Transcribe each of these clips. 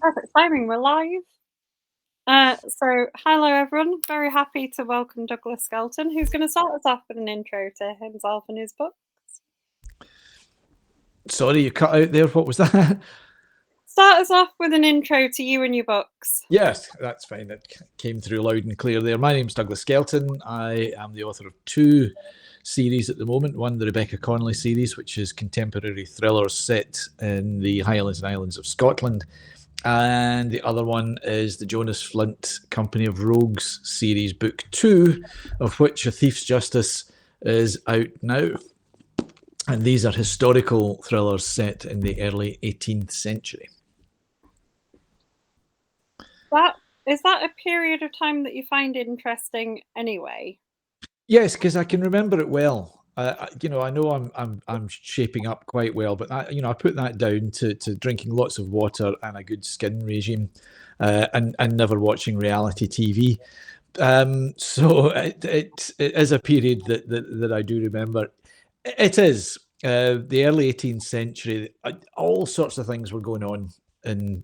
Perfect timing, we're live. So hello everyone, very happy to welcome Douglas Skelton, who's going to start us off with an intro to himself and his books. Sorry, you cut out there. What was that? Start us off with an intro to you and your books. Yes, that's fine. It came through loud and clear there. My name's Douglas Skelton. I am the author of two series at the moment. One, the Rebecca Connolly series, which is contemporary thrillers set in the Highlands and Islands of Scotland. And the other one is the Jonas Flint Company of Rogues series, book 2, of which A Thief's Justice is out now. And these are historical thrillers set in the early 18th century. Is that a period of time that you find interesting anyway? Yes, because I can remember it well. I know I'm shaping up quite well, but I put that down to drinking lots of water and a good skin regime, and never watching reality TV. So it is a period that I do remember. It is the early 18th century. All sorts of things were going on in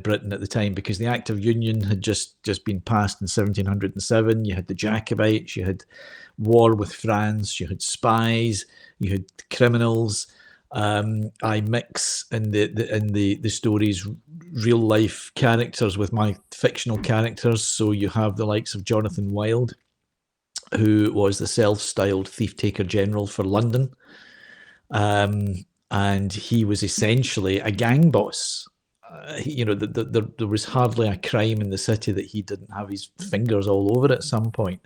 Britain at the time, because the Act of Union had just been passed in 1707. You had the Jacobites, you had war with France, you had spies, you had criminals. I mix in the stories real life characters with my fictional characters. So you have the likes of Jonathan Wild, who was the self-styled thief-taker general for London. And he was essentially a gang boss. There was hardly a crime in the city that he didn't have his fingers all over at some point.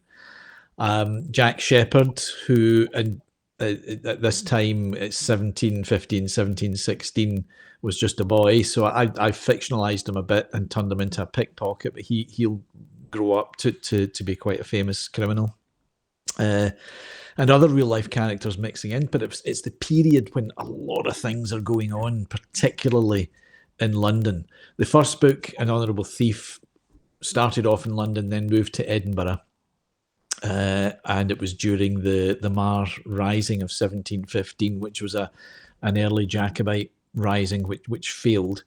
Jack Sheppard, who at this time, it's 1715, 1716, was just a boy. So I fictionalized him a bit and turned him into a pickpocket, but he'll grow up to be quite a famous criminal. And other real life characters mixing in, but it's the period when a lot of things are going on, particularly in London. The first book, An Honourable Thief, started off in London, then moved to Edinburgh. And it was during the Mar Rising of 1715, which was an early Jacobite rising, which failed.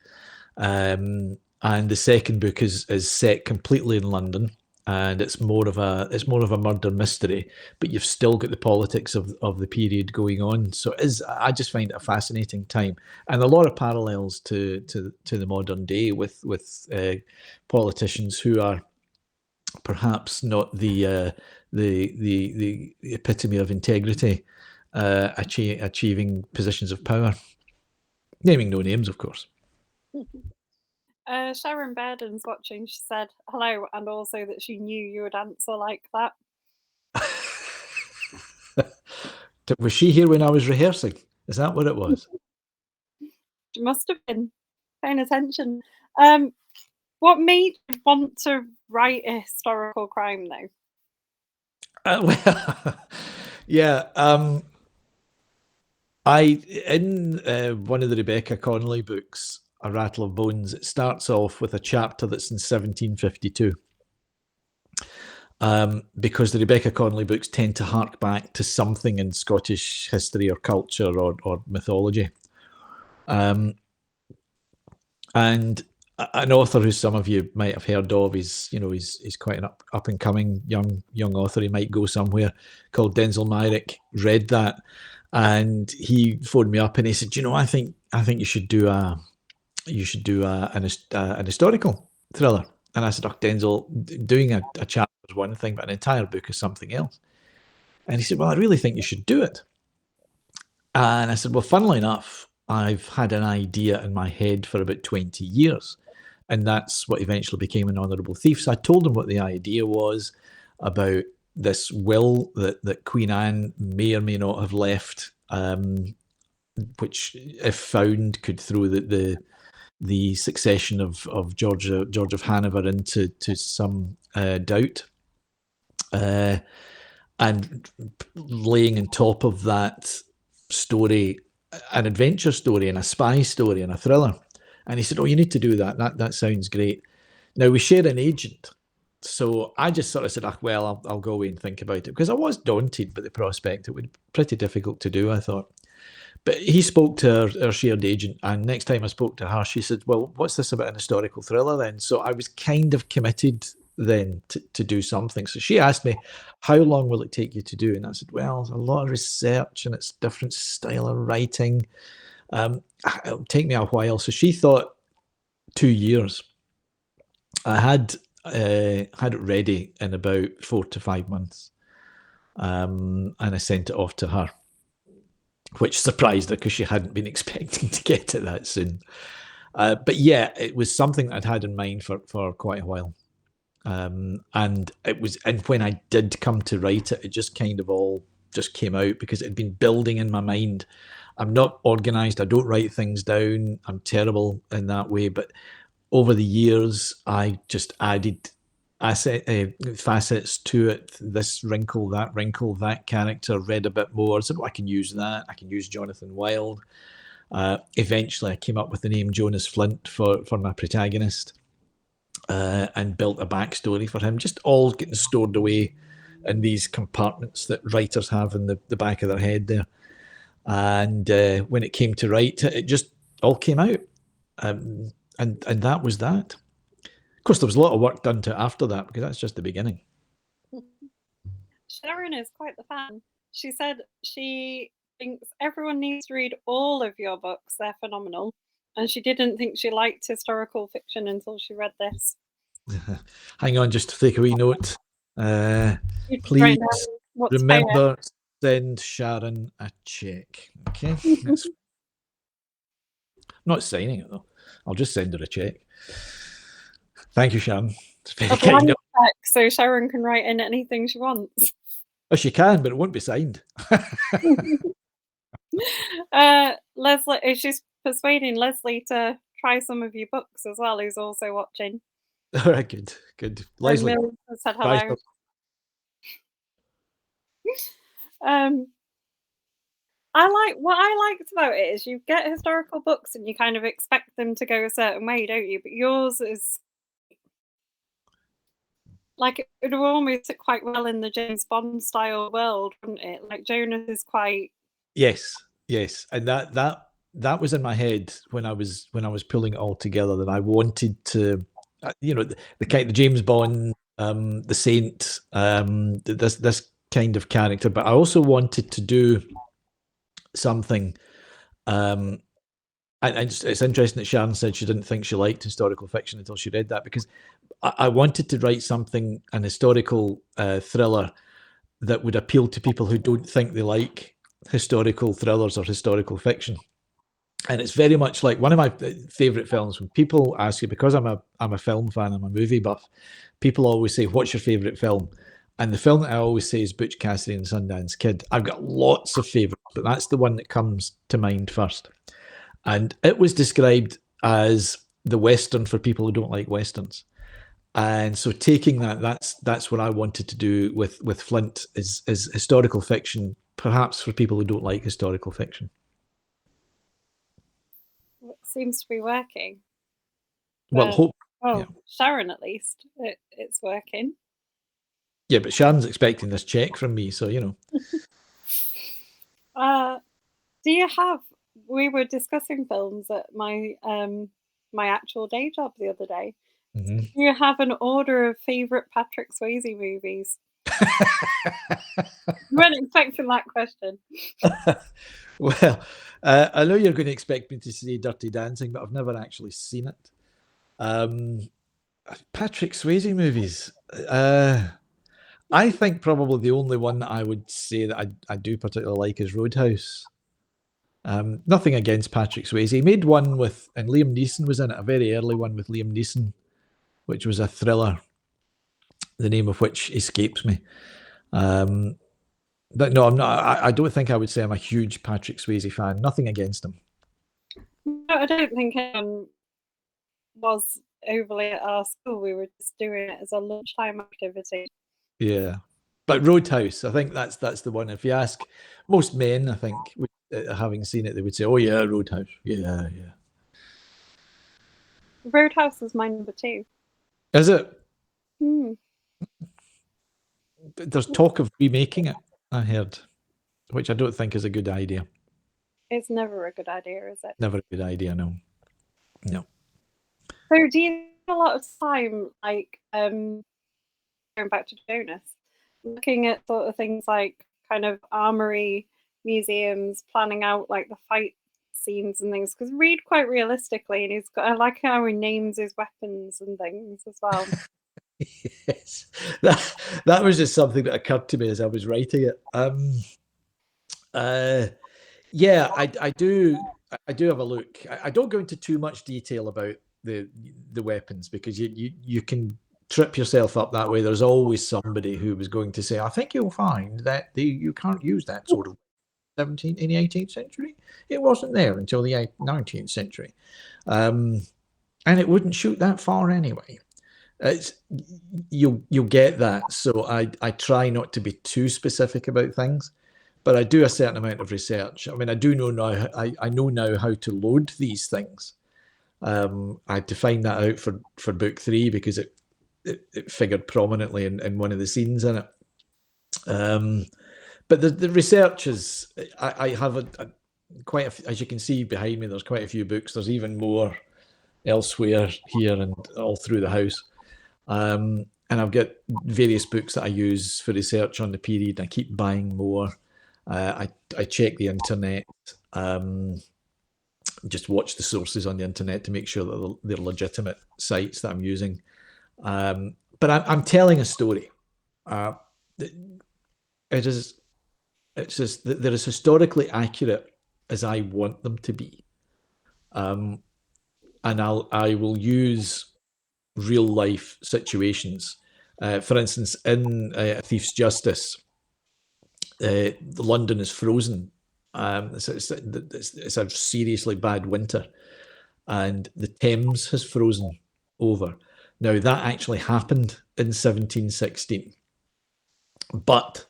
And the second book is set completely in London, and it's more of a murder mystery, but you've still got the politics of the period going on. So I just find it a fascinating time, and a lot of parallels to the modern day with politicians who are perhaps not the epitome of integrity, achieving positions of power. Naming no names, of course. Sharon Bairden's watching. She said hello, and also that she knew you would answer like that. Was she here when I was rehearsing? Is that what it was? She must have been paying attention. What made you want to write a historical crime, though? Well, yeah. In one of the Rebecca Connolly books, A Rattle of Bones, it starts off with a chapter that's in 1752. Because the Rebecca Connolly books tend to hark back to something in Scottish history or culture or mythology. And an author who some of you might have heard of, he's quite an up and coming young author. He might go somewhere, called Denzel Myrick, read that, and he phoned me up and he said, I think you should do an historical thriller. And I said, Denzel, doing a chapter is one thing, but an entire book is something else. And he said, well, I really think you should do it. And I said, well, funnily enough, I've had an idea in my head for about 20 years. And that's what eventually became An Honourable Thief. So I told him what the idea was about this will that Queen Anne may or may not have left, which, if found, could throw the succession of George of Hanover into some doubt. And laying on top of that story, an adventure story and a spy story and a thriller. And he said, you need to do that. That sounds great. Now, we share an agent. So I just sort of said, well, I'll go away and think about it, because I was daunted by the prospect. It would be pretty difficult to do, I thought. But he spoke to her shared agent, and next time I spoke to her, she said, "Well, what's this about an historical thriller then?" So I was kind of committed then to do something. So she asked me, "How long will it take you to do?" And I said, "Well, it's a lot of research and it's different style of writing. It'll take me a while." So she thought 2 years. I had it ready in about 4 to 5 months, and I sent it off to her, which surprised her because she hadn't been expecting to get it that soon. But yeah, it was something I'd had in mind for quite a while. And when I did come to write it, it just kind of all just came out because it had been building in my mind. I'm not organized. I don't write things down. I'm terrible in that way. But over the years, I just added facets to it. This wrinkle, that character, read a bit more. So I can use that. I can use Jonathan Wilde. Eventually, I came up with the name Jonas Flint for my protagonist, and built a backstory for him, just all getting stored away in these compartments that writers have in the back of their head there. And when it came to write, it just all came out. And that was that. Of course, there was a lot of work done to it after that, because that's just the beginning. Sharon is quite the fan. She said she thinks everyone needs to read all of your books. They're phenomenal. And she didn't think she liked historical fiction until she read this. Hang on, just to take a wee note. Please remember, send Sharon a check. Okay? Not signing it, though. I'll just send her a check. Thank you, Sharon. A blank check, so Sharon can write in anything she wants. Oh, she can, but it won't be signed. Leslie, she's persuading Leslie to try some of your books as well, who's also watching. All right, good. Leslie said hello. What I liked about it is you get historical books and you kind of expect them to go a certain way, don't you? But yours is like it would almost fit quite well in the James Bond style world, wouldn't it? Like Jonas is quite. Yes, and that was in my head when I was pulling it all together, that I wanted to, the kind of James Bond, the Saint, this kind of character, but I also wanted to do something. And it's interesting that Sharon said she didn't think she liked historical fiction until she read that, because I wanted to write something, an historical thriller that would appeal to people who don't think they like historical thrillers or historical fiction. And it's very much like one of my favorite films. When people ask you, because I'm a film fan, I'm a movie buff, people always say, "What's your favorite film?" And the film that I always say is Butch Cassidy and the Sundance Kid. I've got lots of favorites, but that's the one that comes to mind first. And it was described as the Western for people who don't like Westerns. And so taking that's what I wanted to do with Flint is historical fiction, perhaps for people who don't like historical fiction. It seems to be working. Well, Sharon, at least it's working. Yeah, but Sharon's expecting this check from me, so you know. Do you have? We were discussing films at my my actual day job the other day. Mm-hmm. Do you have an order of favorite Patrick Swayze movies? You weren't expecting that question. Well, I know you're going to expect me to say Dirty Dancing, but I've never actually seen it. Patrick Swayze movies. I think probably the only one that I would say that I do particularly like is Roadhouse. Nothing against Patrick Swayze. He made one and Liam Neeson was in it, a very early one with Liam Neeson, which was a thriller, the name of which escapes me. But no, I'm not. I don't think I would say I'm a huge Patrick Swayze fan. Nothing against him. No, I don't think anyone was overly at our school. We were just doing it as a lunchtime activity. Yeah, but Roadhouse, I think that's the one. If you ask most men, I think having seen it, they would say, "Oh yeah, Roadhouse, yeah." Roadhouse is my number 2. Is it? There's talk of remaking it, I heard, which I don't think is a good idea. It's never a good idea, is it? Never a good idea, no. No. So do you spend a lot of time, like, going back to Jonas, looking at sort of things like kind of armory museums, planning out like the fight scenes and things? Because Reed quite realistically, and I like how he names his weapons and things as well. Yes, that was just something that occurred to me as I was writing it. Yeah, I do have a look. I don't go into too much detail about the weapons because you can trip yourself up that way. There's always somebody who was going to say, "I think you'll find that you can't use that sort of 18th century. It wasn't there until the 19th century, and it wouldn't shoot that far anyway." You'll get that. So I try not to be too specific about things, but I do a certain amount of research. I mean, I do know now. I know now how to load these things. I had to find that out for book 3 because it figured prominently in one of the scenes in it. But the research is. I have quite as you can see behind me. There's quite a few books. There's even more elsewhere here and all through the house. And I've got various books that I use for research on the period. I keep buying more. I check the internet, just watch the sources on the internet to make sure that they're legitimate sites that I'm using. But I'm telling a story. It's just they're as historically accurate as I want them to be, and I will use real life situations. For instance, in A Thief's Justice, London is frozen. It's a seriously bad winter, and the Thames has frozen over. Now, that actually happened in 1716, but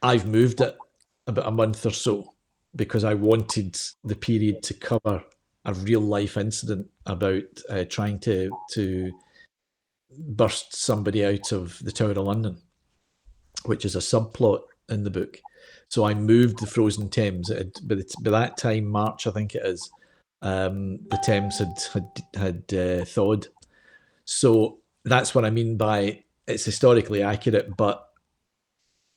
I've moved it about a month or so because I wanted the period to cover a real life incident about trying to burst somebody out of the Tower of London, which is a subplot in the book. So I moved the frozen Thames. By that time, March, I think it is, the Thames had thawed. So that's what I mean by it's historically accurate, but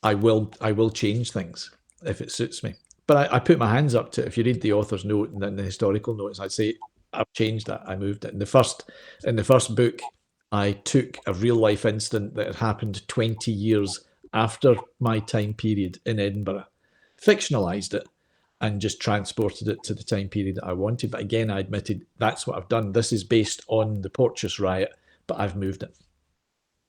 I will change things if it suits me. But I put my hands up to it. If you read the author's note and then the historical notes, I'd say I've changed that. I moved it. In the first book, I took a real life incident that had happened 20 years after my time period in Edinburgh, fictionalized it, and just transported it to the time period that I wanted. But again, I admitted that's what I've done. This is based on the Porteous riot, but I've moved it.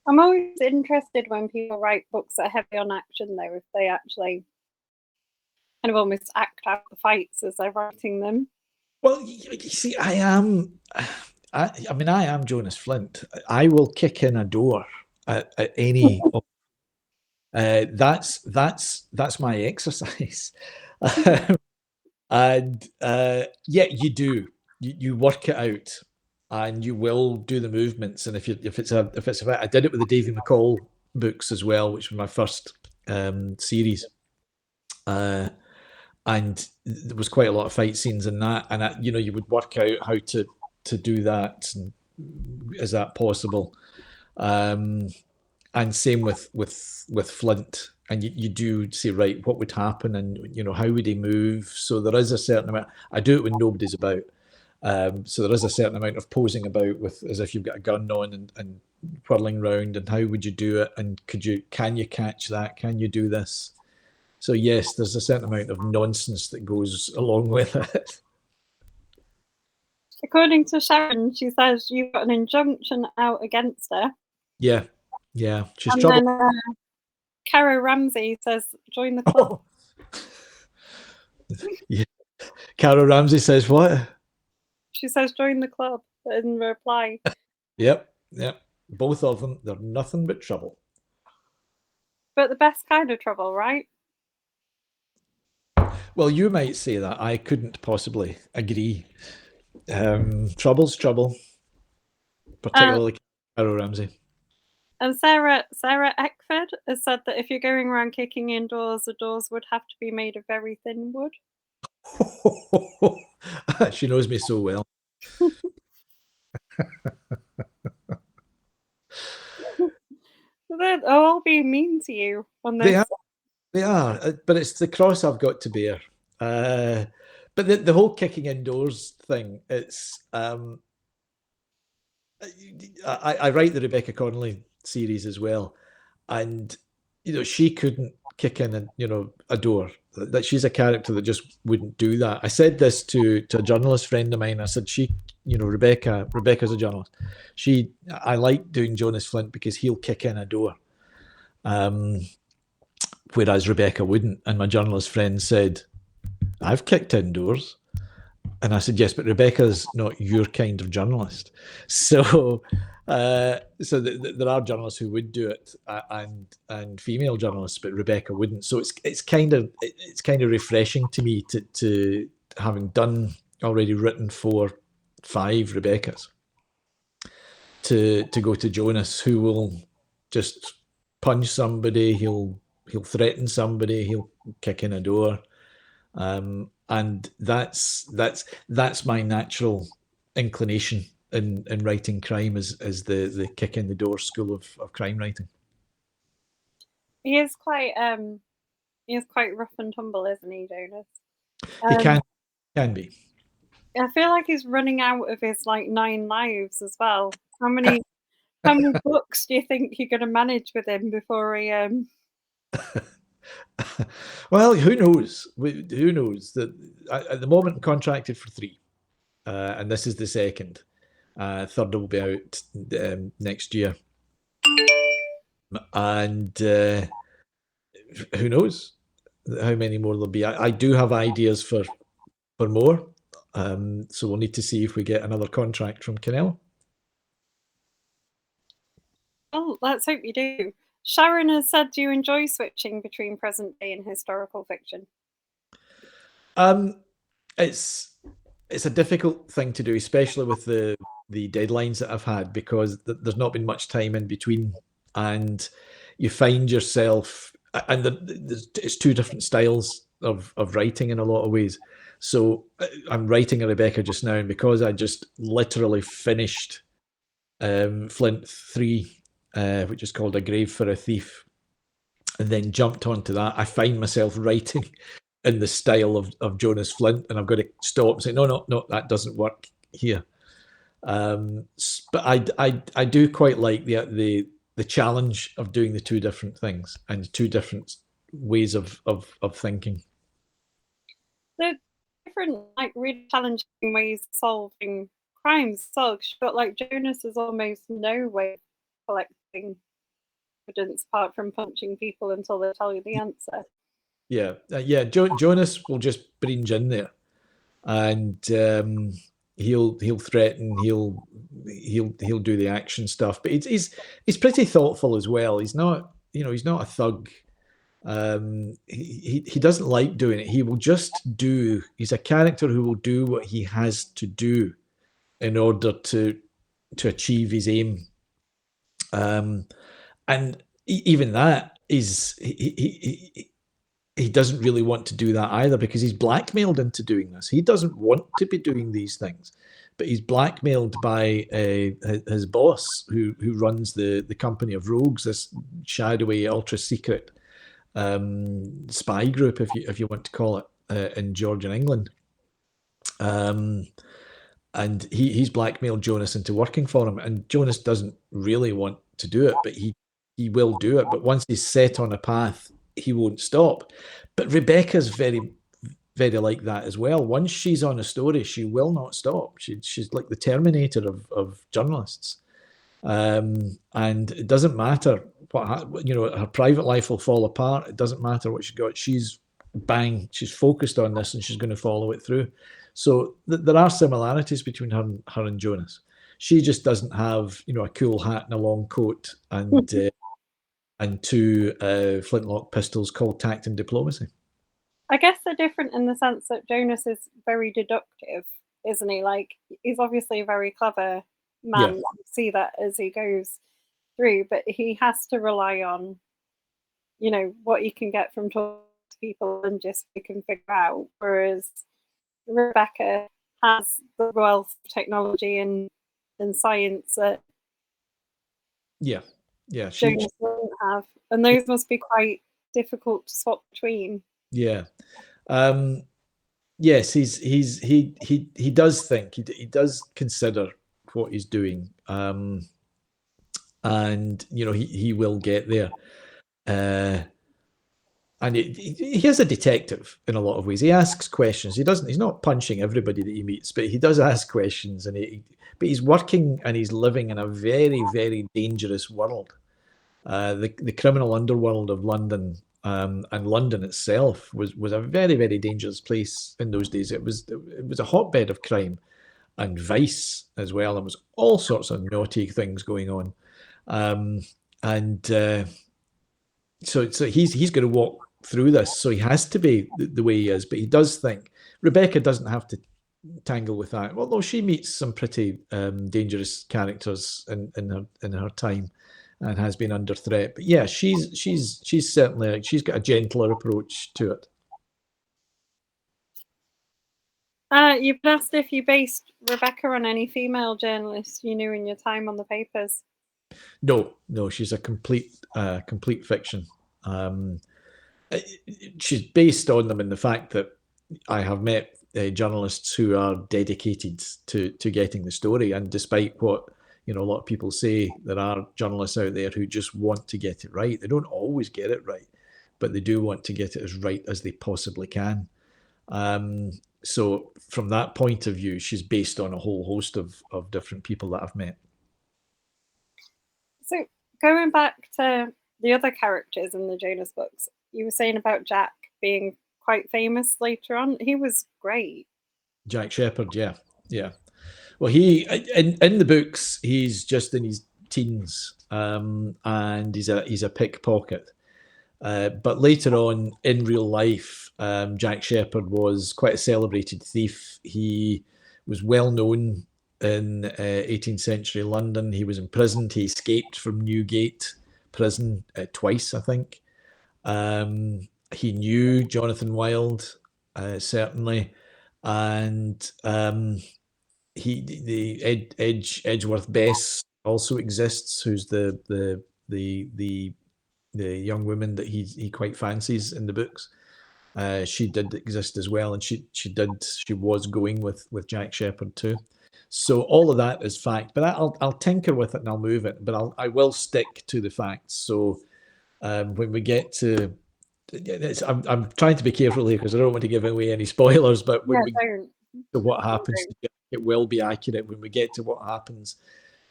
I'm always interested when people write books that are heavy on action, though, if they actually kind of almost act out the fights as they're writing them. Well, you see, I am Jonas Flint. I will kick in a door at any. That's my exercise, and yeah, you do. You work it out, and you will do the movements. And if it's about, I did it with the Davy McCall books as well, which was my first series. And there was quite a lot of fight scenes in that, and you would work out how to do that, and is that possible? And same with Flint, and you do say, right, what would happen, and how would he move? So there is a certain amount. I do it when nobody's about, so there is a certain amount of posing about with as if you've got a gun on and whirling round, and how would you do it, and can you catch that? Can you do this? So yes, there's a certain amount of nonsense that goes along with it. According to Sharon, she says you've got an injunction out against her. Yeah. She's and trouble. Then, Cara Ramsey says, join the club. Oh. Yeah. Cara Ramsey says what? She says, join the club in reply. Yep. Both of them, they're nothing but trouble. But the best kind of trouble, right? Well, you might say that. I couldn't possibly agree. Trouble's trouble, particularly Cara Ramsey. And Sarah Eckford has said that if you're going around kicking in doors, the doors would have to be made of very thin wood. She knows me so well. They'll all be mean to you on They this. are, they are, but it's the cross I've got to bear. But the whole kicking indoors thing, I write the Rebecca Connolly series as well, and she couldn't kick in a door. That she's a character that just wouldn't do that. I said this to a journalist friend of mine. I said Rebecca's a journalist. I like doing Jonas Flint because he'll kick in a door, whereas Rebecca wouldn't. And my journalist friend said, I've kicked in doors. And I said, yes, but Rebecca's not your kind of journalist. So, there are journalists who would do it, and female journalists, but Rebecca wouldn't. So it's kind of refreshing to me to having already written 4, 5 Rebeccas, to go to Jonas, who will just punch somebody, he'll threaten somebody, he'll kick in a door. And that's my natural inclination in writing crime, is the kick in the door school of crime writing. He is quite rough and tumble, isn't he, Jonas? He can be. I feel like he's running out of his 9 lives as well. How many books do you think you're going to manage with him before he? Well, who knows? Who knows? That at the moment I'm contracted for 3, and this is the second. Third will be out next year, and who knows how many more there'll be. I do have ideas for more, so we'll need to see if we get another contract from Canelo. Oh, let's hope you do. Sharon has said, do you enjoy switching between present day and historical fiction? It's a difficult thing to do, especially with the deadlines that I've had, because there's not been much time in between, and you find yourself, and it's 2 different styles of writing in a lot of ways. So I'm writing a Rebecca just now, and because I just literally finished Flint 3, which is called A Grave for a Thief, and then jumped onto that, I find myself writing in the style of Jonas Flint, and I've got to stop and say, no, that doesn't work here. But I do quite like the challenge of doing the 2 different things and 2 different ways of thinking. They're different, really challenging ways of solving crimes. So, but Jonas is almost no way of collecting evidence apart from punching people until they tell you the answer. Yeah. Jonas will just bringe in there, and he'll threaten, he'll do the action stuff, but he's pretty thoughtful as well. He's not a thug. He doesn't like doing it. He will just do. He's a character who will do what he has to do in order to achieve his aim. And even that is he doesn't really want to do that either, because he's blackmailed into doing this. He doesn't want to be doing these things, but he's blackmailed by his boss, who runs the company of rogues, this shadowy, ultra secret spy group, if you want to call it, in Georgian England. And he's blackmailed Jonas into working for him, and Jonas doesn't really want to do it, but he will do it. But once he's set on a path, he won't stop. But Rebecca's very, very like that as well. Once she's on a story, she will not stop. She's like the Terminator of journalists. And it doesn't matter what, her private life will fall apart. It doesn't matter what she's got. She's focused on this, and she's going to follow it through. So there are similarities between her and Jonas. She just doesn't have, a cool hat and a long coat and 2 flintlock pistols called tact and diplomacy. I guess they're different in the sense that Jonas is very deductive, isn't he? He's obviously a very clever man. Yeah. You see that as he goes through, but he has to rely on, what you can get from talking to people and just you can figure out. Whereas Rebecca has the wealth of technology and science that Yeah, yeah, Jonas wouldn't have, and those must be quite difficult to swap between. yeah. Yes, he does think, he does consider what he's doing, and you know he will get there. And he is a detective in a lot of ways. He asks questions. He doesn't. He's not punching everybody that he meets, but he does ask questions. But he's working and he's living in a very, very dangerous world. The criminal underworld of London, and London itself was a very, very dangerous place in those days. It was a hotbed of crime and vice as well. There was all sorts of naughty things going on, um, and so he's going to walk through this. So he has to be the way he is. But he does think Rebecca doesn't have to tangle with that. Although she meets some pretty dangerous characters in her time, and has been under threat. But yeah, she's certainly, she's got a gentler approach to it. You've been asked if you based Rebecca on any female journalists you knew in your time on the papers. No, she's a complete fiction. She's based on them in the fact that I have met journalists who are dedicated to getting the story, and despite what a lot of people say, there are journalists out there who just want to get it right. They don't always get it right, but they do want to get it as right as they possibly can. So from that point of view, she's based on a whole host of different people that I've met. So going back to the other characters in the Jonas books, you were saying about Jack being quite famous later on. He was great. Jack Shepherd, yeah. Well, he in the books he's just in his teens, and he's a pickpocket. But later on in real life, Jack Shepherd was quite a celebrated thief. He was well known in 18th century London. He was imprisoned. He escaped from Newgate prison twice, I think. He knew Jonathan Wild, certainly, and Edgeworth Bess also exists, who's the young woman that he quite fancies in the books. She did exist as well, and she was going with Jack Shepherd too. So all of that is fact, but I'll tinker with it and I'll move it, but I will stick to the facts. So when we get to, I'm trying to be careful here because I don't want to give away any spoilers. But when we get to what happens, it will be accurate. When we get to what happens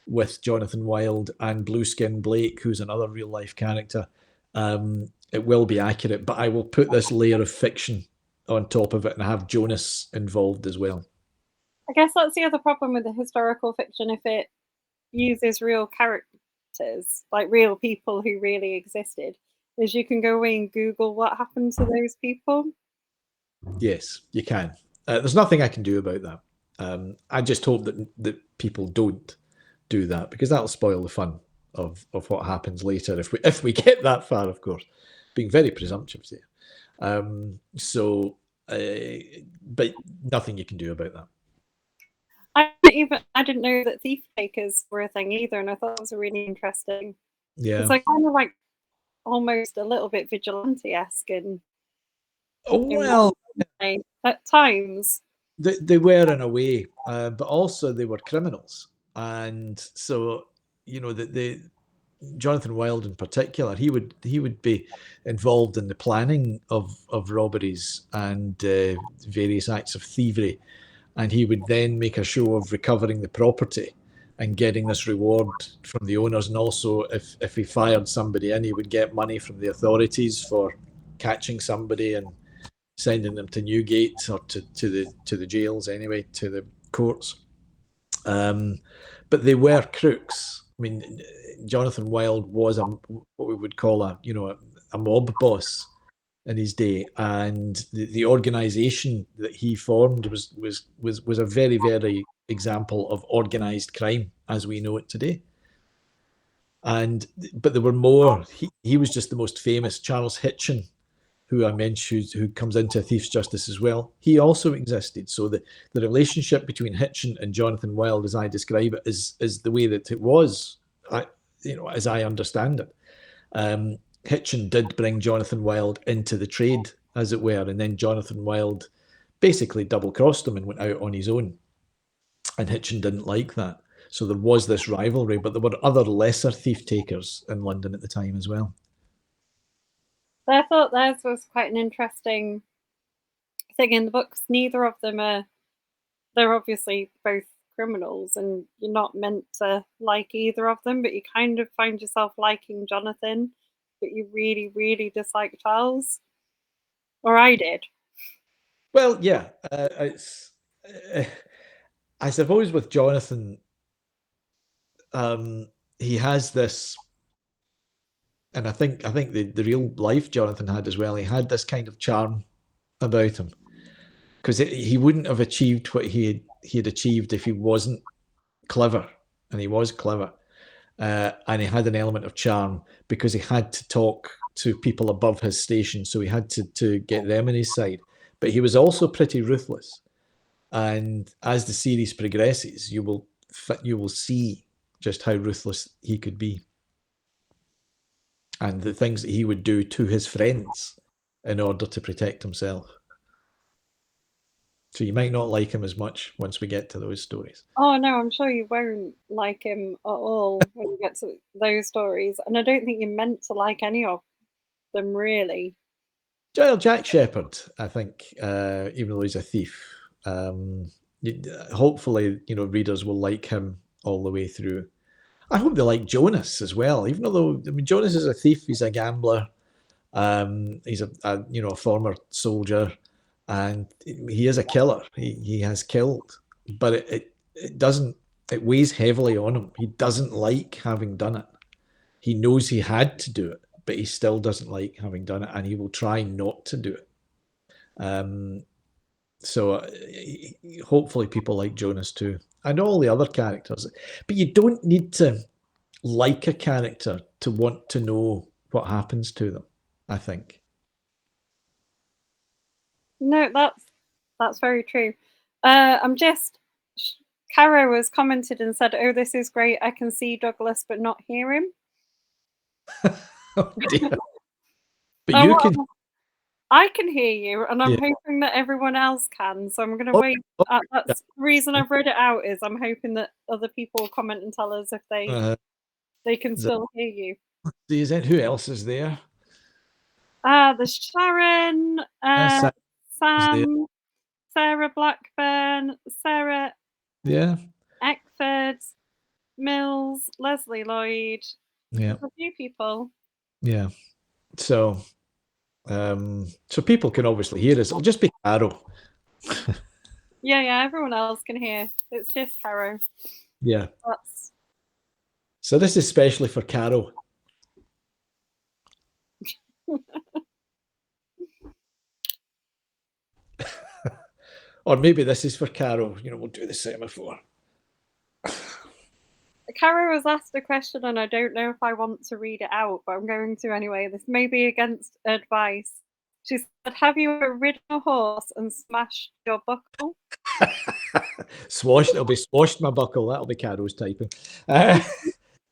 with Jonathan Wild and Blueskin Blake, who's another real life character, it will be accurate. But I will put this layer of fiction on top of it and have Jonas involved as well. I guess that's the other problem with the historical fiction. If it uses real characters, like real people who really existed, is you can go away and Google what happened to those people. Yes, you can. There's nothing I can do about that. I just hope that people don't do that, because that'll spoil the fun of what happens later if we get that far, of course. Being very presumptuous here. But nothing you can do about that. I didn't know that thief takers were a thing either, and I thought it was really interesting. Yeah, it's like kind of like almost a little bit vigilante-esque in at times. They were in a way, but also they were criminals, and so the Jonathan Wild in particular, he would be involved in the planning of robberies and various acts of thievery. And he would then make a show of recovering the property and getting this reward from the owners. And also, if he fired somebody in, he would get money from the authorities for catching somebody and sending them to Newgate or to the jails anyway, to the courts. But they were crooks. I mean, Jonathan Wild was what we would call a mob boss in his day, and the organisation that he formed was a very, very example of organised crime as we know it today. But there were more. He was just the most famous. Charles Hitchin, who I mentioned, who comes into A Thief's Justice as well, he also existed. So the relationship between Hitchin and Jonathan Wild, as I describe it, is the way that it was, as I understand it. Hitchin did bring Jonathan Wild into the trade, as it were, and then Jonathan Wild basically double-crossed him and went out on his own. And Hitchin didn't like that. So there was this rivalry, but there were other lesser thief takers in London at the time as well. I thought theirs was quite an interesting thing in the books. Neither of them they're obviously both criminals, and you're not meant to like either of them, but you kind of find yourself liking Jonathan, but you really, really dislike Charles. Or I did. Well, yeah. I suppose with Jonathan, he has this, and I think the real life Jonathan had as well, he had this kind of charm about him, because he wouldn't have achieved what he had achieved if he wasn't clever, and he was clever, and he had an element of charm because he had to talk to people above his station, so he had to get them on his side. But he was also pretty ruthless, and as the series progresses, you will see just how ruthless he could be, and the things that he would do to his friends in order to protect himself. So you might not like him as much once we get to those stories. Oh no, I'm sure you won't like him at all when you get to those stories, and I don't think you're meant to like any of them, really. Jack Shepherd, I think, even though he's a thief, hopefully, readers will like him all the way through. I hope they like Jonas as well, even though Jonas is a thief, he's a gambler, he's a former soldier, and he is a killer. He has killed, but it weighs heavily on him. He doesn't like having done it. He knows he had to do it, but he still doesn't like having done it, and he will try not to do it. So hopefully people like Jonas too, and all the other characters. But you don't need to like a character to want to know what happens to them, I think. No, that's very true. Caro has commented and said, "Oh, this is great. I can see Douglas but not hear him." Oh dear. But you can. I can hear you, and I'm hoping that everyone else can. So I'm going to wait. That's the reason I've read it out. Is I'm hoping that other people will comment and tell us if they can still hear you. Is it? Who else is there? There's Sharon, Sam, Sarah Blackburn, Sarah Eckford, Mills, Leslie Lloyd. Yeah, a few people. Yeah, so people can obviously hear us. It'll just be Caro. Yeah, everyone else can hear. It's just Caro. Yeah. So this is especially for Caro. Or maybe this is for Caro. We'll do the semaphore. Caro has asked a question, and I don't know if I want to read it out, but I'm going to anyway. This may be against advice. She said, "Have you ever ridden a horse and smashed your buckle?" It'll be swashed my buckle. That'll be Caro's typing.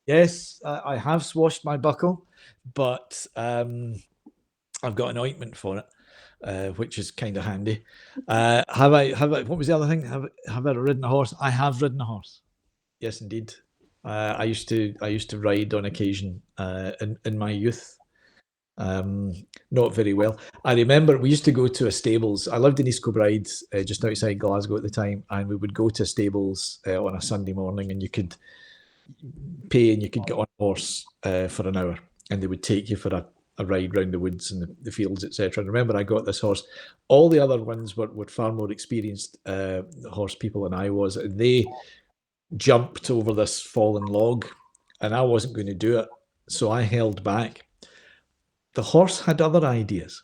Yes, I have swashed my buckle, but I've got an ointment for it, which is kind of handy. Have I? What was the other thing? Have I ridden a horse? I have ridden a horse. Yes, indeed. I used to ride on occasion in my youth. Not very well. I remember we used to go to a stables. I lived in East Kilbride, just outside Glasgow at the time, and we would go to stables on a Sunday morning, and you could pay and you could get on a horse for an hour, and they would take you for a ride round the woods and the fields, etc. And remember, I got this horse. All the other ones were far more experienced horse people than I was. They jumped over this fallen log, and I wasn't going to do it, so I held back. The horse had other ideas,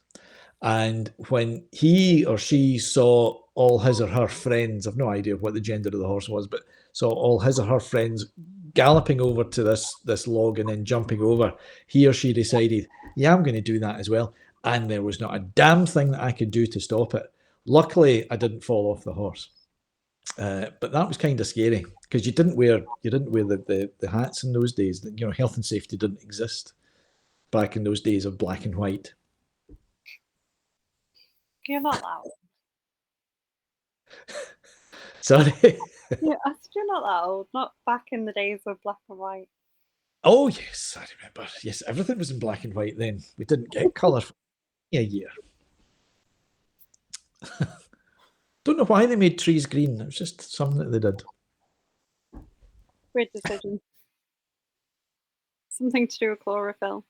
and when he or she saw all his or her friends, I've no idea what the gender of the horse was, but saw all his or her friends galloping over to this log and then jumping over, he or she decided, yeah, I'm going to do that as well. and there was not a damn thing that I could do to stop it. Luckily, I didn't fall off the horse, but that was kind of scary because you didn't wear the hats in those days. You know, health and safety didn't exist back in those days of black and white. You're not loud. Sorry. Yeah, I said you're not that old. Not back in the days of black and white. Oh yes, I remember. Yes, everything was in black and white then. We didn't get colour for a year. Don't know why they made trees green. It was just something that they did. Weird decision. Something to do with chlorophyll.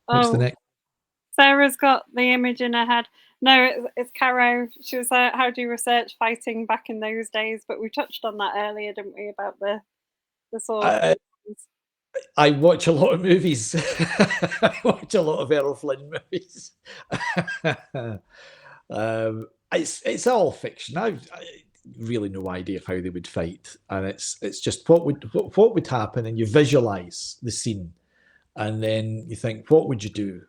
What's the next? Sarah's got the image in her head. No, it's Caro. She was like, how do you research fighting back in those days? But we touched on that earlier, didn't we, about the sword. I watch a lot of movies. I watch a lot of Errol Flynn movies. It's all fiction. I really no idea how they would fight, and it's just what would happen, and you visualize the scene, and then you think, what would you do?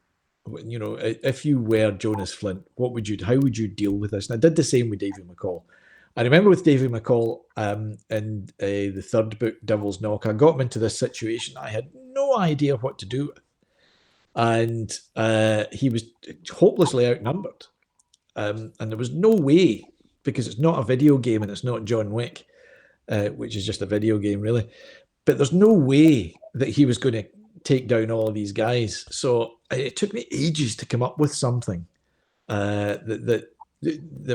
You know, if you were Jonas Flint, what would you do? How would you deal with this? And I did the same with Davy McCall. I remember with Davy McCall in the third book, Devil's Knock, I got him into this situation I had no idea what to do with. And he was hopelessly outnumbered. And there was no way, because it's not a video game and it's not John Wick, which is just a video game, really. But there's no way that he was going to take down all of these guys. So it took me ages to come up with something that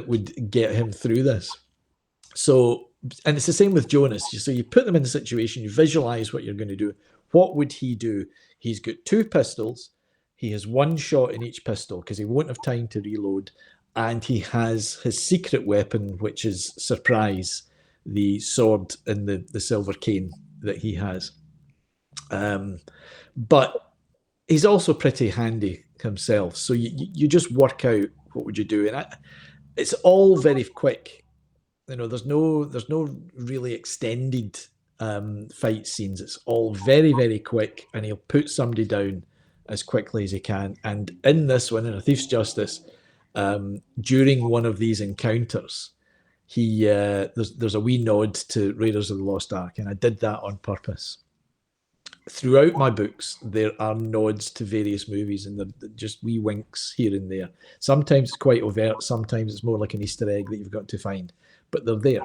would get him through this. So, and it's the same with Jonas. So you put them in the situation, you visualize what you're going to do. What would he do? He's got 2 pistols. He has 1 shot in each pistol because he won't have time to reload. And he has his secret weapon, which is Surprise, the sword and the silver cane that he has. But he's also pretty handy himself. So you just work out what would you do. And it's all very quick. You know, there's no really extended fight scenes. It's all very, very quick, and he'll put somebody down as quickly as he can. And in this one, in A Thief's Justice, during one of these encounters, there's a wee nod to Raiders of the Lost Ark, and I did that on purpose. Throughout my books, there are nods to various movies, and they're just wee winks here and there. Sometimes it's quite overt, sometimes it's more like an Easter egg that you've got to find, but they're there.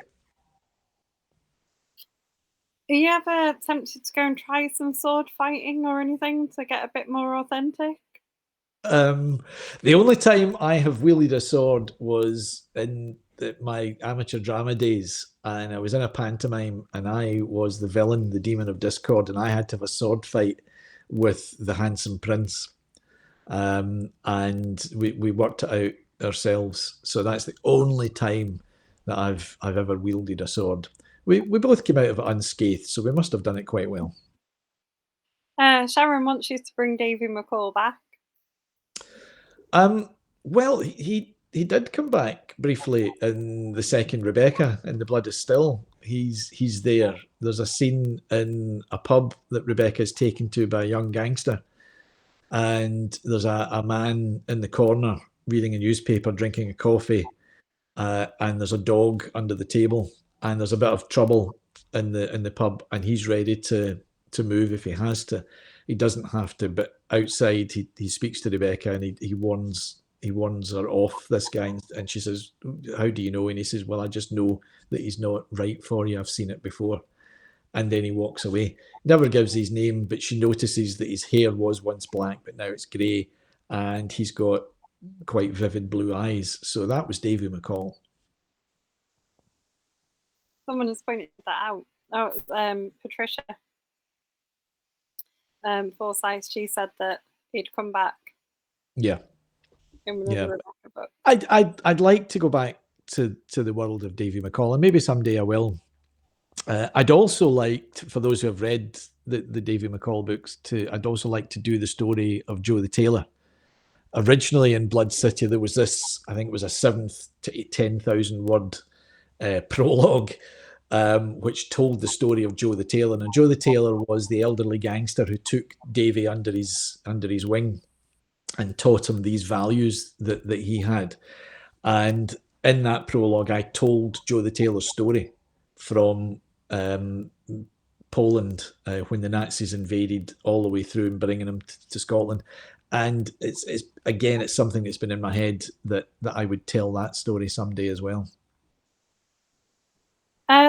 Are you ever tempted to go and try some sword fighting or anything to get a bit more authentic? The only time I have wielded a sword was in my amateur drama days, and I was in a pantomime, and I was the villain, the Demon of Discord, and I had to have a sword fight with the handsome prince, and we worked it out ourselves. So that's the only time that I've ever wielded a sword. We both came out of it unscathed, so we must have done it quite well. Sharon wants you to bring Davy McCall back. Well, he did come back briefly in the second Rebecca in The Blood is Still. He's there. There's a scene in a pub that Rebecca is taken to by a young gangster, and there's a man in the corner reading a newspaper, drinking a coffee, and there's a dog under the table, and there's a bit of trouble in the pub, and he's ready to move if he has to. He doesn't have to, but outside he speaks to Rebecca, and he warns her off this guy, and she says, "How do you know?" And he says, "Well, I just know that he's not right for you. I've seen it before." And then he walks away. Never gives his name, but she notices that his hair was once black, but now it's grey, and he's got quite vivid blue eyes. So that was Davy McCall. Someone has pointed that out. Oh, it was Patricia Forsyth. She said that he'd come back. Yeah. Yeah. I'd like to go back to the world of Davy McCall, and maybe someday I will. I'd also like, for those who have read the Davy McCall books, I'd also like to do the story of Joe the Tailor. Originally in Blood City, there was this, I think it was a 7,000 to 10,000 word prologue, which told the story of Joe the Tailor. And Joe the Tailor was the elderly gangster who took Davy under his wing and taught him these values that he had. And in that prologue, I told Joe the Tailor's story from Poland when the Nazis invaded all the way through and bringing them to Scotland. And it's again, it's something that's been in my head that I would tell that story someday as well.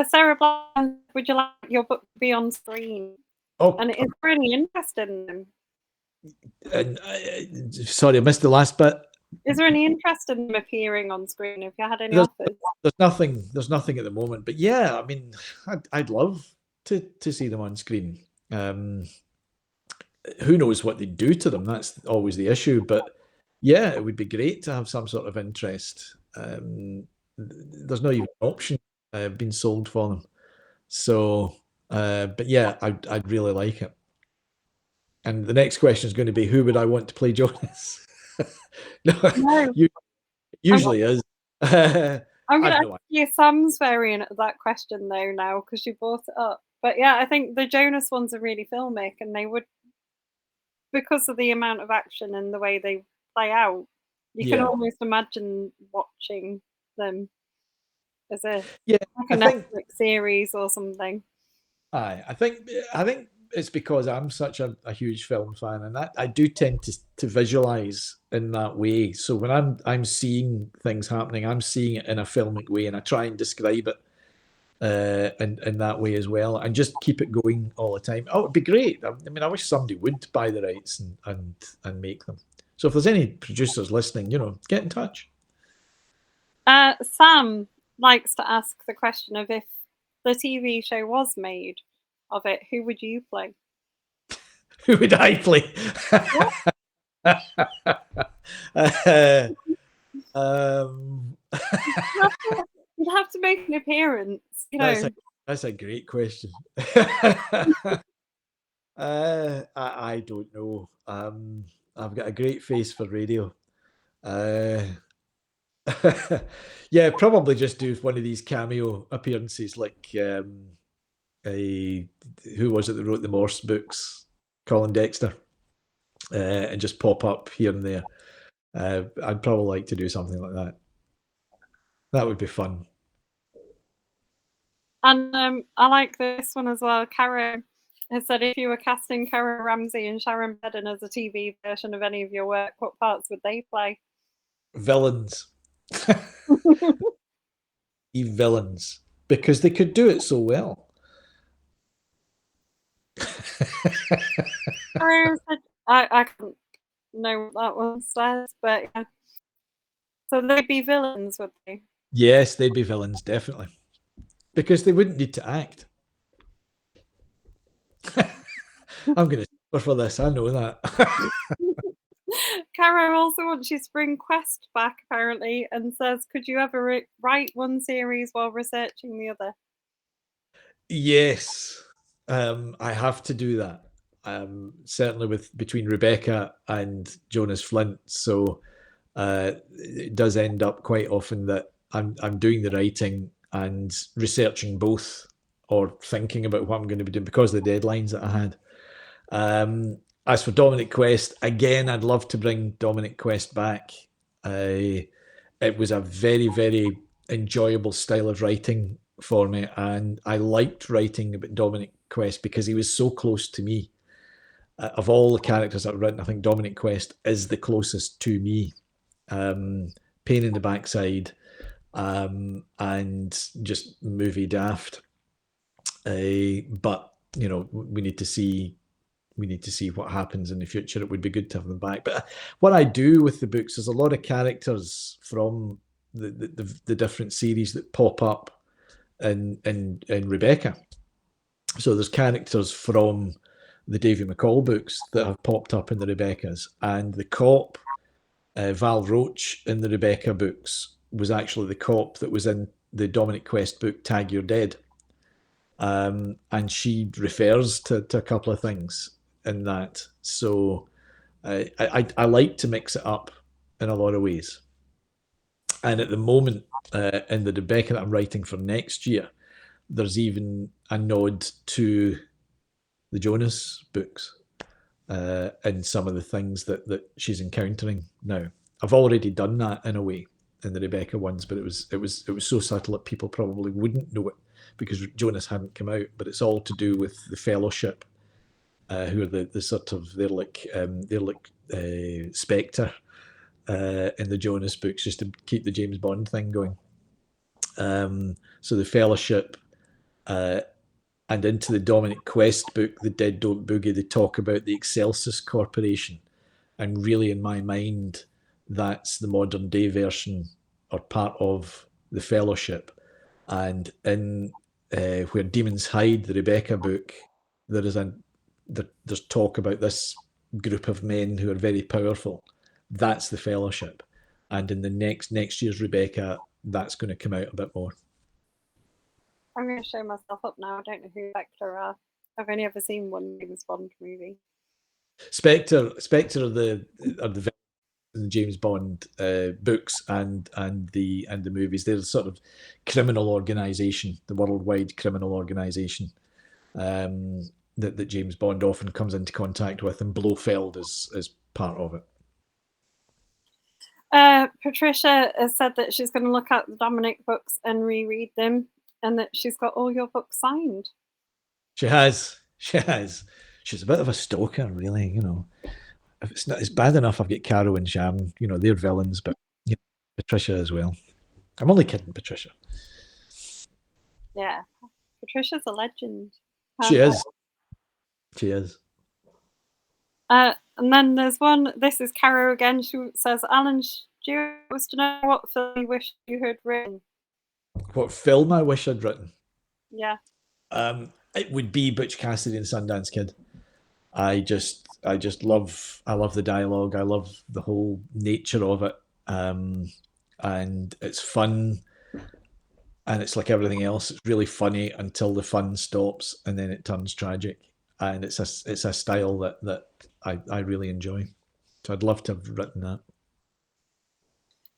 Sarah Bland, would you like your book to be on screen? Oh, and is there any interest in them? And sorry, I missed the last bit. Is there any interest in them appearing on screen? If you had any offers? There's nothing at the moment, but yeah, I mean, I'd love to see them on screen. Who knows what they do to them? That's always the issue. But yeah, it would be great to have some sort of interest. There's no even option being sold for them. So, but yeah, I'd really like it. And the next question is going to be, who would I want to play Jonas? No. Usually is. I'm going to ask you Sam's variant of that question though now, because you brought it up. But yeah, I think the Jonas ones are really filmic, and they would, because of the amount of action and the way they play out, you can almost imagine watching them as a Netflix series or something. I think it's because I'm such a huge film fan, and that I do tend to visualize in that way. So when I'm seeing things happening, I'm seeing it in a filmic way, and I try and describe it in that way as well, and just keep it going all the time. Oh, it'd be great. I mean, I wish somebody would buy the rights and make them. So if there's any producers listening, get in touch. Sam likes to ask the question of, if the TV show was made of it, who would you play? Who would I play? You'd have to make an appearance. That's a great question. I don't know. I've got a great face for radio. Yeah, probably just do one of these cameo appearances, like who was it that wrote the Morse books? Colin Dexter, and just pop up here and there. I'd probably like to do something like that. That would be fun. And I like this one as well. Cara has said, if you were casting Cara Ramsey and Sharon Bedden as a TV version of any of your work, what parts would they play? Villains. Villains, because they could do it so well. I don't know what that one says, but yeah. So they'd be villains, would they? Yes, they'd be villains, definitely. Because they wouldn't need to act. I'm going to suffer for this, I know that. Caro also wants you to bring Quest back, apparently, and says, could you ever write one series while researching the other? Yes, I have to do that. Certainly between Rebecca and Jonas Flint. So it does end up quite often that I'm doing the writing and researching both, or thinking about what I'm going to be doing because of the deadlines that I had. As for Dominic Quest, again, I'd love to bring Dominic Quest back. It was a very, very enjoyable style of writing for me, and I liked writing about Dominic Quest because he was so close to me. Of all the characters I've written, I think Dominic Quest is the closest to me. Pain in the backside, and just movie daft. But we need to see what happens in the future. It would be good to have them back. But what I do with the books is a lot of characters from the different series that pop up in Rebecca. So there's characters from the Davy McCall books that have popped up in the Rebeccas, and the cop, Val Roach, in the Rebecca books was actually the cop that was in the Dominic Quest book Tag You're Dead. And she refers to a couple of things in that. So I like to mix it up in a lot of ways. And at the moment, in the Rebecca that I'm writing for next year, there's even a nod to the Jonas books. in some of the things that she's encountering now. I've already done that in a way in the Rebecca ones, but it was so subtle that people probably wouldn't know it because Jonas hadn't come out. But it's all to do with the Fellowship, who are the sort of they're like Spectre in the Jonas books, just to keep the James Bond thing going. So the Fellowship, and into the Dominic Quest book, The Dead Don't Boogie, they talk about the Excelsis Corporation, and really, in my mind, that's the modern day version or part of the Fellowship. And in Where Demons Hide, the Rebecca book, there's talk about this group of men who are very powerful. That's the Fellowship. And in the next year's Rebecca, that's going to come out a bit more. I'm going to show myself up now. I don't know who Spectre are. I've only ever seen one James Bond movie. Spectre are the James Bond books and the movies. They're a sort of criminal organisation, the worldwide criminal organisation that James Bond often comes into contact with, and Blofeld is part of it. Patricia has said that she's going to look at the Dominic books and reread them, and that she's got all your books signed. She has. She's a bit of a stalker, really. You know, if it's bad enough, I've got Caro and Sham. You know, they're villains, but Patricia as well. I'm only kidding, Patricia. Yeah, Patricia's a legend. She is. She is. And then there's one. This is Caro again. She says, "Alan, Stuart wants to know what film you wish you had written." What film I wish I'd written? Yeah. It would be Butch Cassidy and Sundance Kid. I just love the dialogue. I love the whole nature of it, and it's fun. And it's like everything else. It's really funny until the fun stops, and then it turns tragic. And it's a style that I really enjoy. So I'd love to have written that.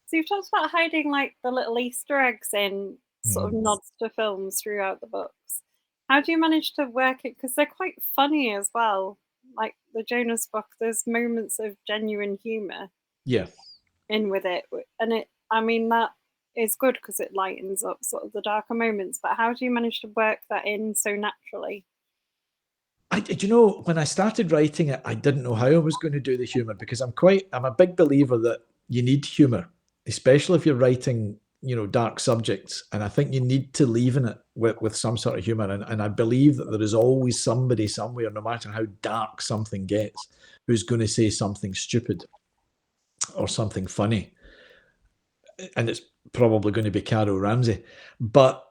So you've talked about hiding like the little Easter eggs in sort of nods to films throughout the books. How do you manage to work it? Because they're quite funny as well. Like the Jonas book, there's moments of genuine humour. Yeah. In with it, and that is good because it lightens up sort of the darker moments. But how do you manage to work that in so naturally? When I started writing it, I didn't know how I was going to do the humour, because I'm a big believer that you need humour, especially if you're writing, dark subjects. And I think you need to leaven it with some sort of humour. And I believe that there is always somebody somewhere, no matter how dark something gets, who's going to say something stupid or something funny. And it's probably going to be Caro Ramsey. But,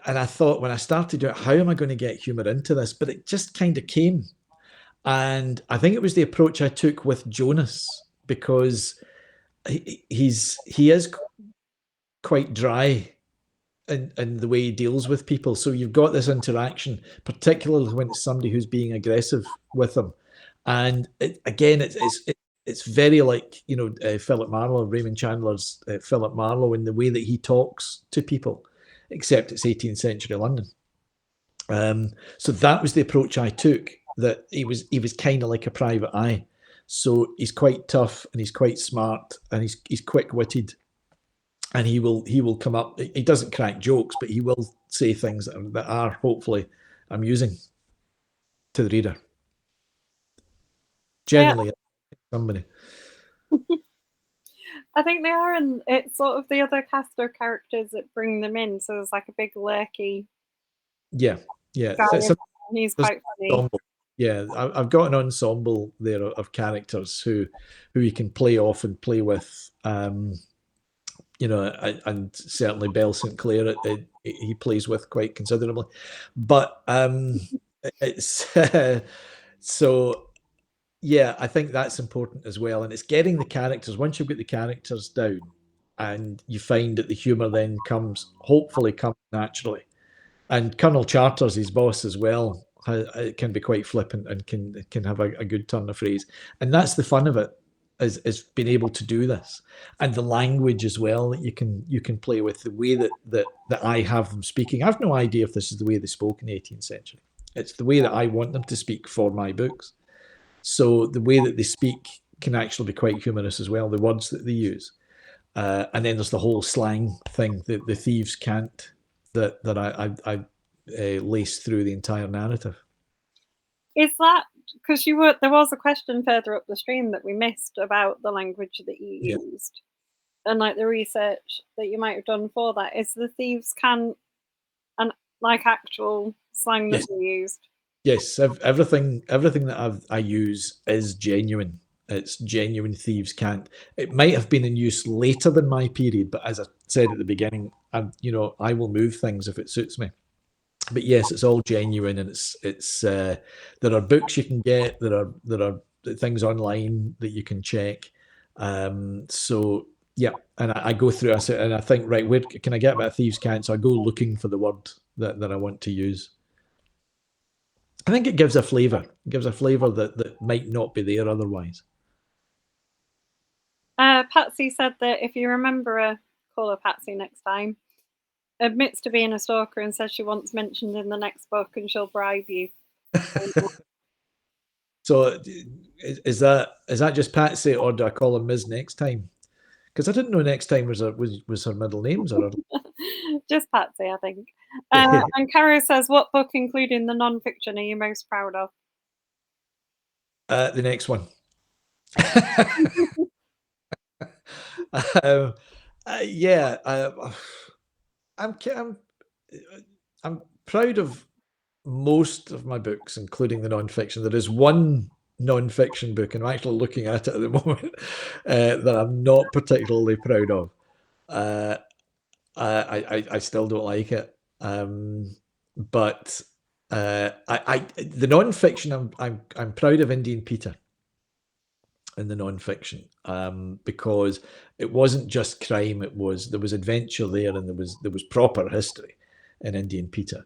and I thought, when I started doing it, how am I going to get humour into this? But it just kind of came. And I think it was the approach I took with Jonas, because he is quite dry in the way he deals with people. So you've got this interaction, particularly when it's somebody who's being aggressive with him. And it's very like, Philip Marlowe, Raymond Chandler's Philip Marlowe, in the way that he talks to people, except it's 18th century London. So that was the approach I took, that he was kind of like a private eye. So he's quite tough, and he's quite smart, and he's quick-witted, and he will come up. He doesn't crack jokes, but he will say things that are hopefully amusing to the reader. Generally, somebody. I think they are, and it's sort of the other cast of characters that bring them in. So there's like a big lurky. Yeah. He's quite funny. Ensemble. Yeah, I've got an ensemble there of characters who he can play off and play with. And certainly Belle St. Clair, he plays with quite considerably. But it's so. Yeah, I think that's important as well. And it's getting the characters, once you've got the characters down, and you find that the humour then hopefully comes naturally. And Colonel Charters, his boss as well, can be quite flippant and can have a good turn of phrase. And that's the fun of it, is being able to do this. And the language as well that you can play with, the way that I have them speaking. I've no idea if this is the way they spoke in the 18th century. It's the way that I want them to speak for my books. So the way that they speak can actually be quite humorous as well, the words that they use. And then there's the whole slang thing, the thieves' cant that I lace through the entire narrative. Is that because there was a question further up the stream that we missed about the language that you used and like the research that you might have done for that? Is the thieves' cant and like actual slang that we used? Yes, everything that I use is genuine. It's genuine thieves' cant. It might have been in use later than my period, but as I said at the beginning, I will move things if it suits me. But yes, it's all genuine, and it's there are books you can get, there are things online that you can check. So yeah, and I go through and I think, right, where can I get about thieves' cant? So I go looking for the word that I want to use. I think it gives a flavour. It gives a flavour that might not be there otherwise. Patsy said that if you remember her, call her Patsy next time, admits to being a stalker and says she wants mentioned in the next book and she'll bribe you. So is that just Patsy, or do I call her Ms. next time? Because I didn't know next time was her middle names or just Patsy, I think. And Caro says, what book, including the non-fiction, are you most proud of? The next one. Yeah, I'm proud of most of my books, including the non-fiction. There is one non-fiction book, and I'm actually looking at it at the moment, that I'm not particularly proud of. I still don't like it, but the non-fiction, I'm proud of Indian Peter in the non-fiction, because it wasn't just crime. There was adventure there, and there was proper history in Indian Peter,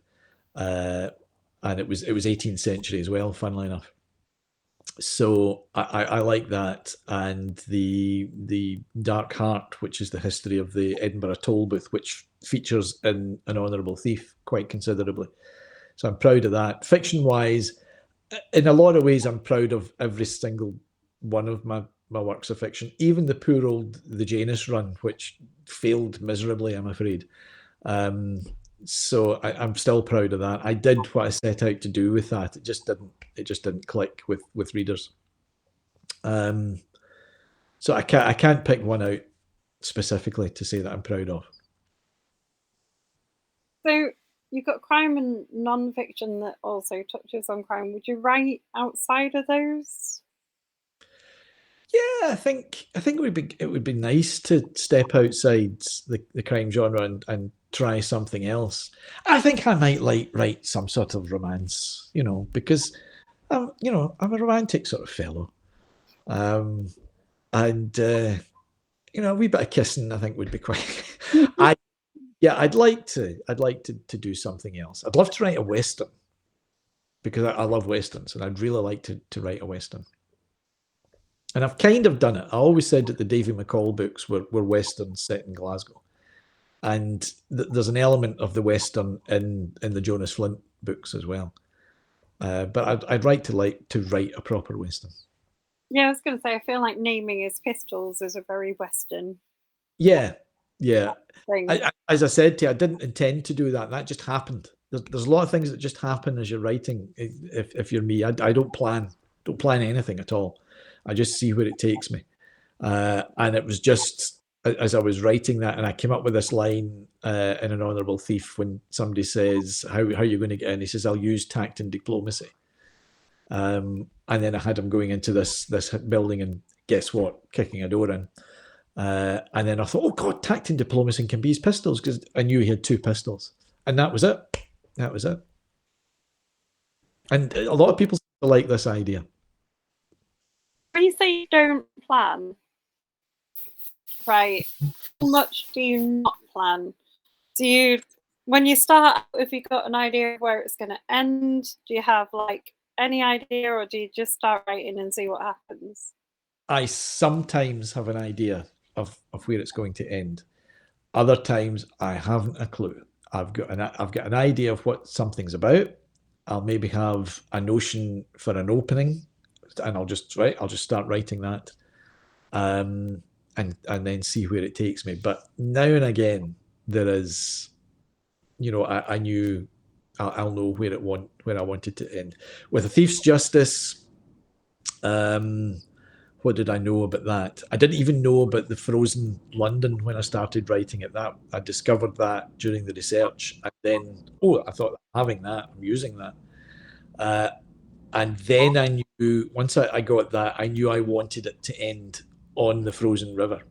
and it was 18th century as well, funnily enough. So I like that, and the Dark Heart, which is the history of the Edinburgh toll booth, which features in An Honourable Thief quite considerably. So I'm proud of that. Fiction-wise, in a lot of ways, I'm proud of every single one of my works of fiction, even the poor old The Janus run, which failed miserably, I'm afraid. So I'm still proud of that. I did what I set out to do with that. It just didn't click with readers. So I can't pick one out specifically to say that I'm proud of. So you've got crime and non-fiction that also touches on crime. Would you write outside of those? Yeah, I think it would be nice to step outside the crime genre and try something else. I think I might write some sort of romance, because I'm a romantic sort of fellow, and a wee bit of kissing I think would be quite. I'd like to do something else. I'd love to write a western, because I love westerns, and I'd really like to write a western. And I've kind of done it. I always said that the Davy McCall books were westerns set in Glasgow, and there's an element of the western in the Jonas Flint books as well. But I'd like to write a proper western. Yeah, I was going to say, I feel like naming his pistols is a very western. Yeah. As I said to you, I didn't intend to do that. That just happened. There's a lot of things that just happen as you're writing. If you're me, I don't plan anything at all. I just see where it takes me. And it was just as I was writing that, and I came up with this line in An Honourable Thief when somebody says, how are you going to get in? He says, I'll use tact and diplomacy. And then I had him going into this building, and guess what? Kicking a door in. And then I thought, oh God, tact and diplomacy can be his pistols, because I knew he had 2 pistols. And that was it. And a lot of people like this idea. When you say you don't plan, right, how much do you not plan? When you start, if you've got an idea of where it's going to end, do you have like any idea, or do you just start writing and see what happens? I sometimes have an idea of where it's going to end. Other times I haven't a clue. I've got an idea of what something's about. I'll maybe have a notion for an opening, and I'll just start writing that, and then see where it takes me. But now and again, there is, I knew I'll know where I wanted to end. With A Thief's Justice, what did I know about that? I didn't even know about the frozen London when I started writing it. That I discovered that during the research, and then I thought, having that, I'm using that, and then I knew, once I got that, I knew I wanted it to end on the frozen river.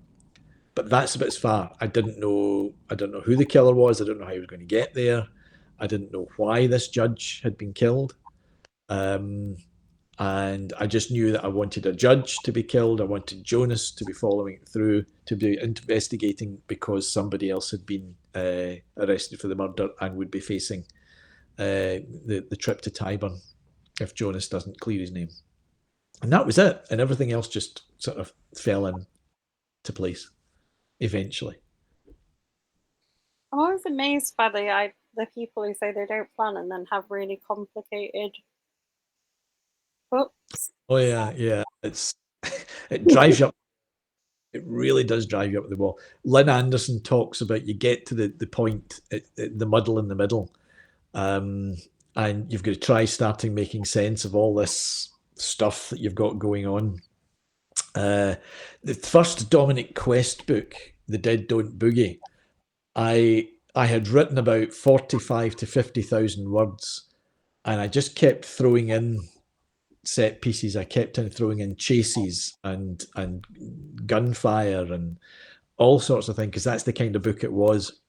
But that's a bit far. I don't know who the killer was. I don't know how he was going to get there. I didn't know why this judge had been killed. And I just knew that I wanted a judge to be killed. I wanted Jonas to be following it through, to be investigating because somebody else had been arrested for the murder and would be facing the trip to Tyburn if Jonas doesn't clear his name. And that was it. And everything else just sort of fell into place eventually. I'm always amazed by the people who say they don't plan and then have really complicated books. Oh yeah. It drives you up. It really does drive you up the wall. Lynn Anderson talks about, you get to the point, the muddle in the middle, and you've got to try starting making sense of all this stuff that you've got going on. The first Dominic Quest book, The Dead Don't Boogie, I had written about 45 to 50,000 words, and I just kept throwing in set pieces. I kept on throwing in chases and gunfire and all sorts of things, because that's the kind of book it was.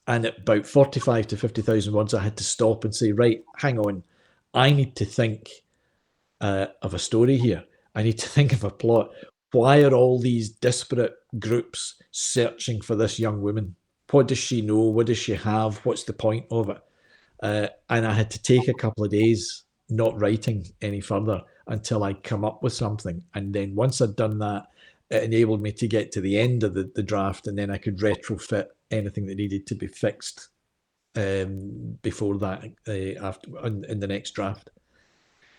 And at about 45 to 50,000 words, I had to stop and say, right, hang on, I need to think of a story here. I need to think of a plot. Why are all these disparate groups searching for this young woman? What does she know? What does she have? What's the point of it? And I had to take a couple of days not writing any further until I'd come up with something. And then once I'd done that, it enabled me to get to the end of the draft, and then I could retrofit anything that needed to be fixed before that in the next draft.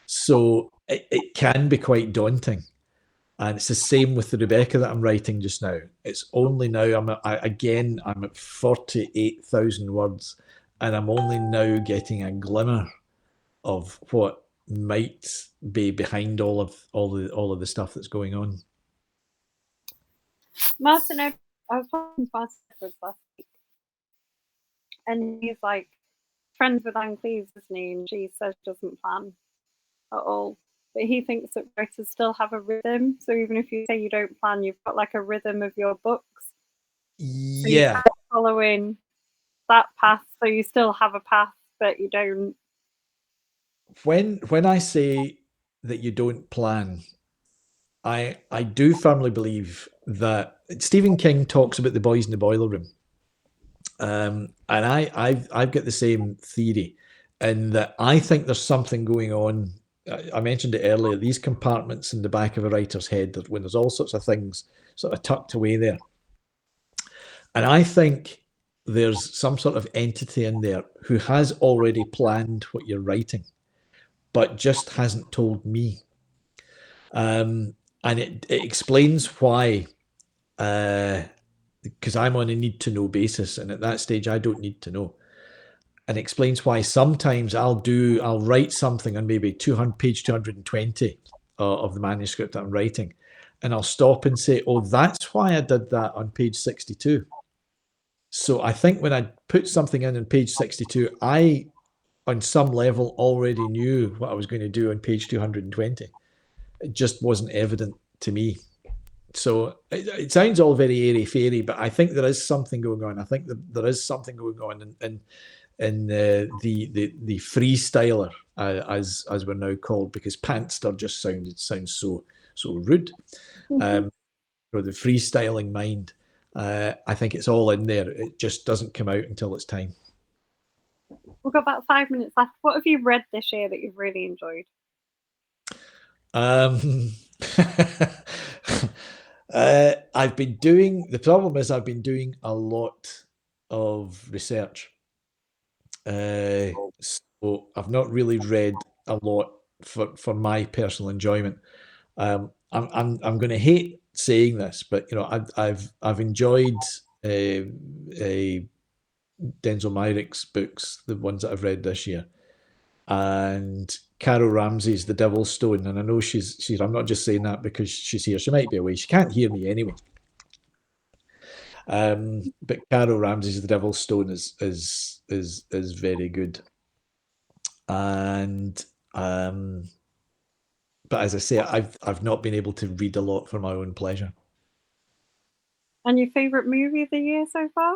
So it can be quite daunting. And it's the same with the Rebecca that I'm writing just now. It's only now I'm at 48,000 words, and I'm only now getting a glimmer of what might be behind all of the stuff that's going on. Martin, I was talking to Martin last week, and he's like friends with Anne Cleves, isn't he? And she says she doesn't plan at all. But he thinks that writers still have a rhythm. So even if you say you don't plan, you've got like a rhythm of your books. So yeah. Following that path, so you still have a path, but you don't. When I say that you don't plan, I do firmly believe that Stephen King talks about the boys in the boiler room. And I've got the same theory, in that I think there's something going on. I mentioned it earlier, these compartments in the back of a writer's head, when there's all sorts of things sort of tucked away there. And I think there's some sort of entity in there who has already planned what you're writing, but just hasn't told me. And it explains why, because I'm on a need to know basis, and at that stage I don't need to know. And explains why sometimes I'll write something on maybe page 220 of the manuscript that I'm writing, and I'll stop and say, oh, that's why I did that on page 62. So I think when I put something in on page 62, I, on some level, already knew what I was going to do on page 220. It just wasn't evident to me. So it sounds all very airy-fairy, but I think there is something going on. I think that there is something going on in the freestyler, as we're now called, because pantster just sounds so rude. Mm-hmm. Or the freestyling mind, I think it's all in there. It just doesn't come out until it's time. We've got about 5 minutes left. What have you read this year that you've really enjoyed? I've been doing a lot of research. So I've not really read a lot for my personal enjoyment. I'm going to hate saying this, but I've enjoyed Denzel Myrick's books, the ones that I've read this year, and Carol Ramsey's The Devil's Stone. And I know she's. I'm not just saying that because she's here. She might be away. She can't hear me anyway. But Carol Ramsey's The Devil's Stone is very good. And but as I say, I've not been able to read a lot for my own pleasure. And your favourite movie of the year so far?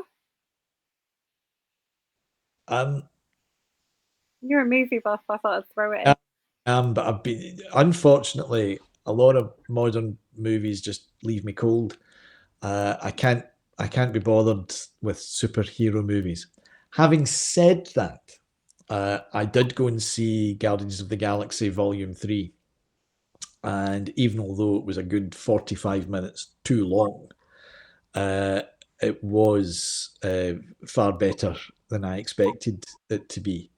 You're a movie buff. I thought I'd throw it in. But I've been, unfortunately, a lot of modern movies just leave me cold. I can't be bothered with superhero movies. Having said that, I did go and see Guardians of the Galaxy Volume 3. And even although it was a good 45 minutes too long, it was far better than I expected it to be.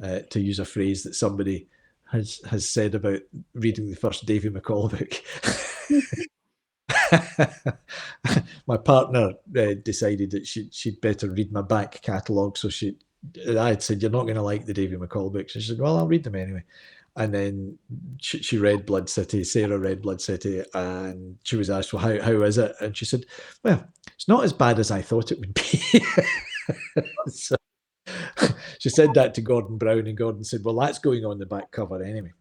To use a phrase that somebody has said about reading the first Davy McCall book. My partner decided that she'd better read my back catalogue, so I had said, "You're not going to like the Davy McCall books." And she said, "Well, I'll read them anyway." And then she read Blood City. Sarah read Blood City, and she was asked, "Well, how is it?" And she said, "Well, it's not as bad as I thought it would be." So she said that to Gordon Brown, and Gordon said, "Well, that's going on the back cover anyway."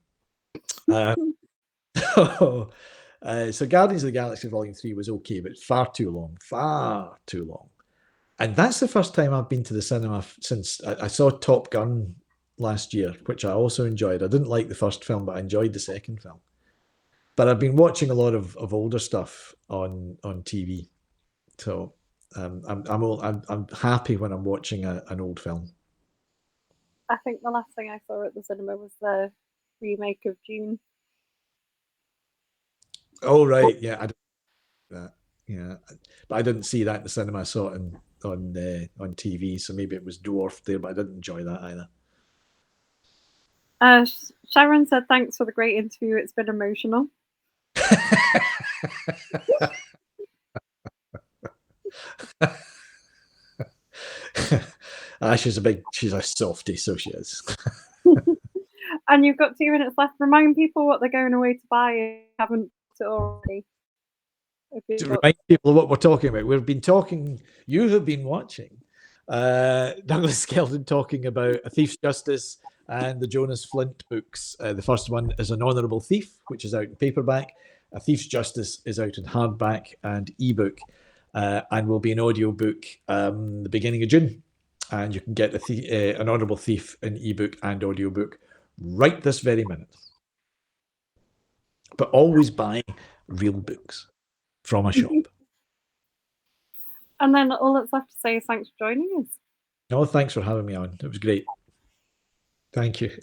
So Guardians of the Galaxy Volume 3 was okay, but far too long. And that's the first time I've been to the cinema since I saw Top Gun last year, which I also enjoyed. I didn't like the first film, but I enjoyed the second film. But I've been watching a lot of older stuff on TV, so I'm happy when I'm watching an old film. I think the last thing I saw at the cinema was the remake of Dune. Oh right, yeah, I didn't see that. Yeah, but I didn't see that in the cinema. I saw it on TV, so maybe it was dwarfed there, but I didn't enjoy that either. Sharon said, "Thanks for the great interview. It's been emotional." She's a softie, so she is. And you've got 2 minutes left. Remind people what they're going away to buy if you haven't it already. To remind people of what we're talking about, you have been watching Douglas Skelton talking about A Thief's Justice and the Jonas Flint books. The first one is An Honourable Thief, which is out in paperback. A Thief's Justice is out in hardback and ebook, and will be an audiobook the beginning of June. And you can get An Honourable Thief in ebook and audiobook right this very minute. But always buy real books from a shop. And then all that's left to say is thanks for joining us. No, thanks for having me on. It was great. Thank you.